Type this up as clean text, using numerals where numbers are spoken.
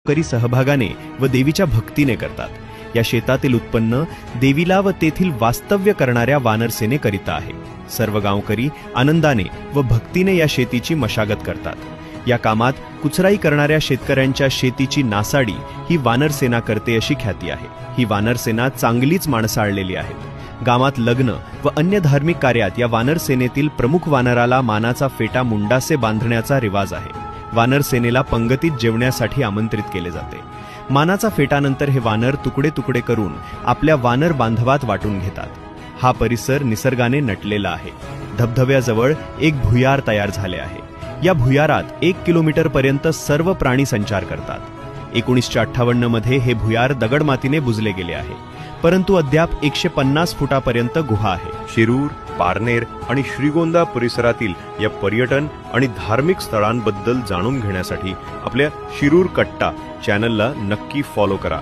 गावकरी सहभागाने व देवीच्या भक्तीने करतात। या शेतातील उत्पन्न देवीला व तेथील वास्तव्य करणाऱ्या वानरसेनेकरिता आहे। सर्व गावकरी आनंदाने व भक्तीने या शेतीची मशागत करतात। या कामात कुचराई करणाऱ्या शेतकऱ्यांच्या शेतीची नासाडी ही वानरसेना करते अशी ख्याती आहे। ही वानरसेना चांगलीच माणसाळलेली आहे। गावात लग्न व अन्य धार्मिक कार्यात या वानरसेनेतील प्रमुख वानराला मानाचा फेटा मुंडासे बांधण्याचा रिवाज आहे। वानरसेनेला पंगतीत जेवण्यासाठी आमंत्रित केले जाते। मानाचा फेटानंतर हे वानर तुकडे तुकडे करून आपल्या वानर बांधवात वाटून घेतात। हा परिसर निसर्गाने नटलेला आहे। धबधब्याजवळ एक भुयार तयार झाले आहे। या भुयारात 1 किलोमीटर पर्यंत सर्व प्राणी संचार करतात। 1958 मध्ये हे भुयार दगडमातीने बुजले गेले आहे, परंतु अद्याप 150 फुटापर्यंत गुहा आहे। शिरूर, पारनेर आणि श्रीगोंदा परिसरातील या पर्यटन आणि धार्मिक स्थळांबद्दल जाणून घेण्यासाठी आपल्या शिरूर कट्टा चॅनलला नक्की फॉलो करा।